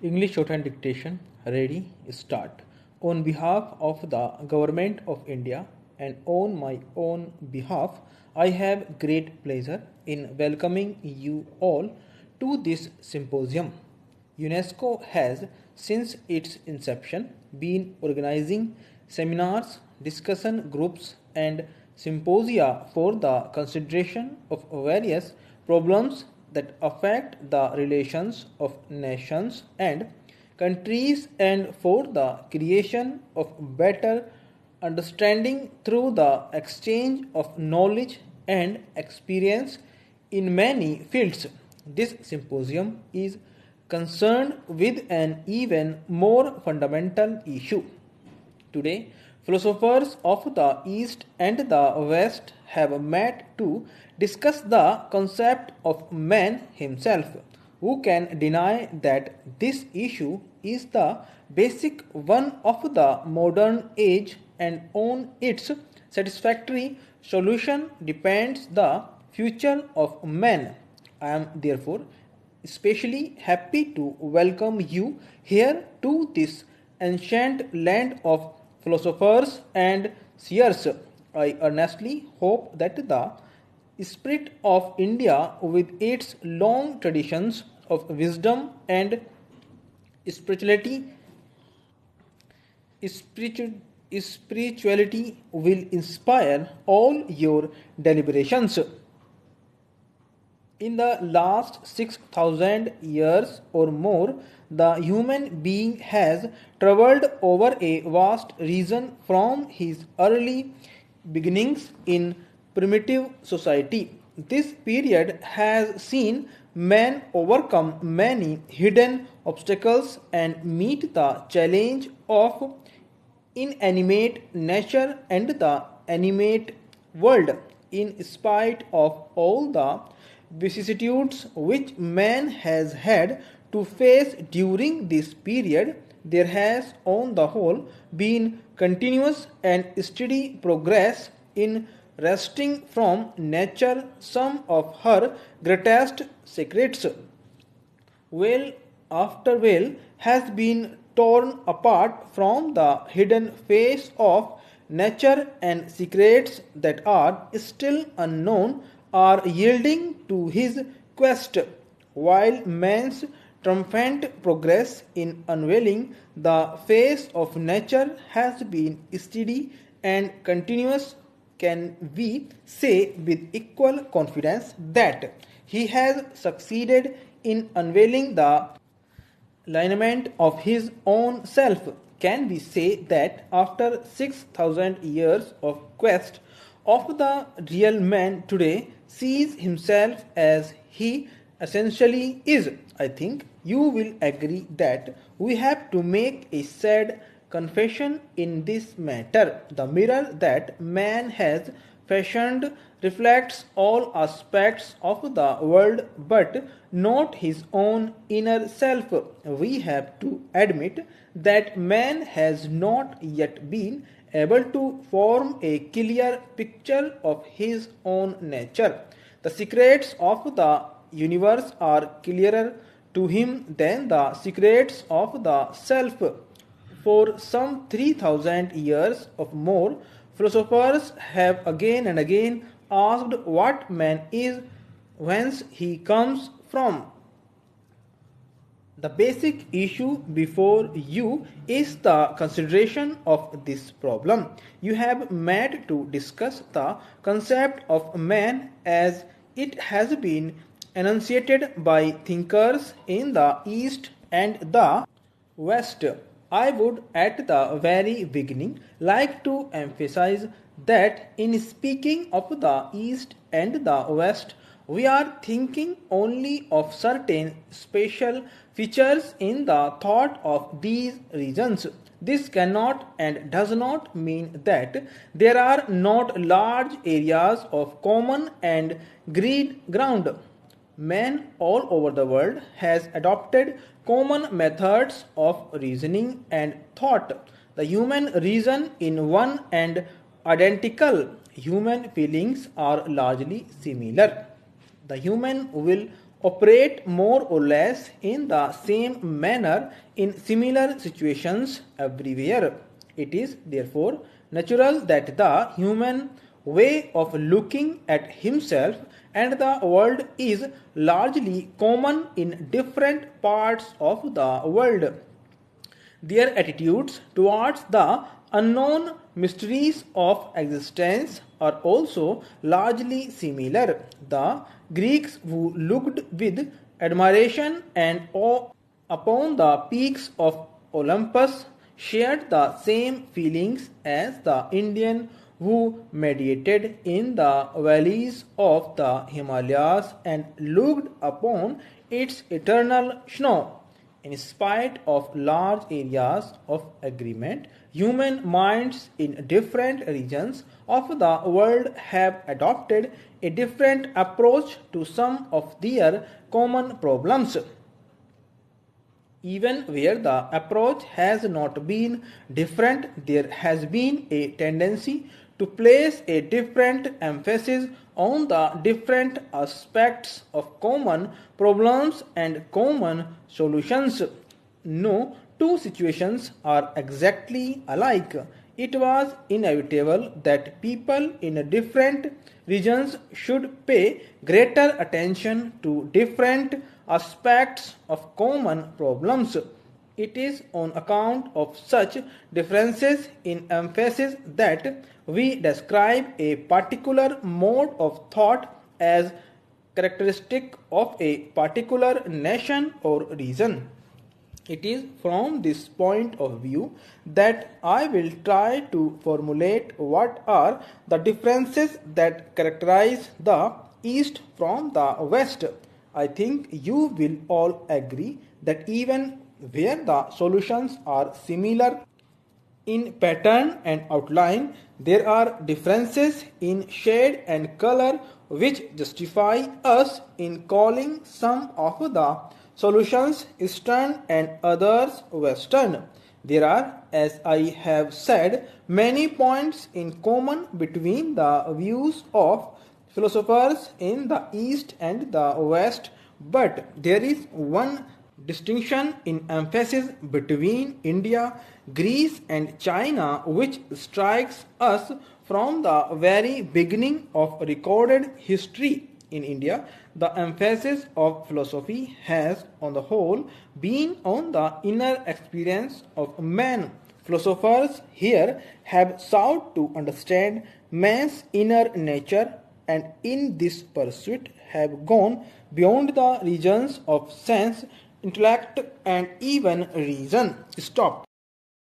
English Shorthand Dictation, ready, start. On behalf of the Government of India and on my own behalf, I have great pleasure in welcoming you all to this symposium. UNESCO has, since its inception, been organizing seminars, discussion groups, and symposia for the consideration of various problems that affect the relations of nations and countries and for the creation of better understanding through the exchange of knowledge and experience in many fields. This symposium is concerned with an even more fundamental issue. Today, philosophers of the East and the West have met to discuss the concept of man himself. Who can deny that this issue is the basic one of the modern age and on its satisfactory solution depends the future of man? I am therefore especially happy to welcome you here to this ancient land of philosophers and seers. I earnestly hope that the spirit of India, with its long traditions of wisdom and spirituality, spiritu- spirituality will inspire all your deliberations. In the last 6,000 years or more, the human being has traveled over a vast region from his early beginnings in primitive society. This period has seen man overcome many hidden obstacles and meet the challenge of inanimate nature and the animate world. In spite of all the vicissitudes which man has had to face during this period, there has on the whole been continuous and steady progress in wresting from nature some of her greatest secrets. Well after well has been torn apart from the hidden face of nature, and secrets that are still unknown are yielding to his quest, while man's triumphant progress in unveiling the face of nature has been steady and continuous. Can we say with equal confidence that he has succeeded in unveiling the lineament of his own self? Can we say that after 6,000 years of quest of the real man today sees himself as he essentially is? I think you will agree that we have to make a sad confession in this matter. The mirror that man has fashioned reflects all aspects of the world but not his own inner self. We have to admit that man has not yet been able to form a clear picture of his own nature. The secrets of the universe are clearer to him than the secrets of the self. For some 3,000 years or more, philosophers have again and again asked what man is, whence he comes from. The basic issue before you is the consideration of this problem. You have met to discuss the concept of man as it has been enunciated by thinkers in the East and the West. I would at the very beginning like to emphasize that in speaking of the East and the West, we are thinking only of certain special features in the thought of these regions. This cannot and does not mean that there are not large areas of common and agreed ground. Man all over the world has adopted common methods of reasoning and thought. The human reason in one and identical. Human feelings are largely similar. The human will operate more or less in the same manner in similar situations everywhere. It is therefore natural that the human way of looking at himself and the world is largely common in different parts of the world. Their attitudes towards the unknown mysteries of existence are also largely similar. The Greeks, who looked with admiration and awe upon the peaks of Olympus, shared the same feelings as the Indian who meditated in the valleys of the Himalayas and looked upon its eternal snow. In spite of large areas of agreement, human minds in different regions of the world have adopted a different approach to some of their common problems. Even where the approach has not been different, there has been a tendency to place a different emphasis on the different aspects of common problems and common solutions. No two situations are exactly alike. It was inevitable that people in different regions should pay greater attention to different aspects of common problems. It is on account of such differences in emphasis that we describe a particular mode of thought as characteristic of a particular nation or region. It is from this point of view that I will try to formulate what are the differences that characterize the East from the West. I think you will all agree that even where the solutions are similar in pattern and outline, there are differences in shade and color which justify us in calling some of the solutions Eastern and others Western. There are, as I have said, many points in common between the views of philosophers in the East and the West, but there is one distinction in emphasis between India, Greece, and China which strikes us from the very beginning of recorded history. In India, the emphasis of philosophy has, on the whole, been on the inner experience of man. Philosophers here have sought to understand man's inner nature and in this pursuit have gone beyond the regions of sense, intellect, and even reason. Stop.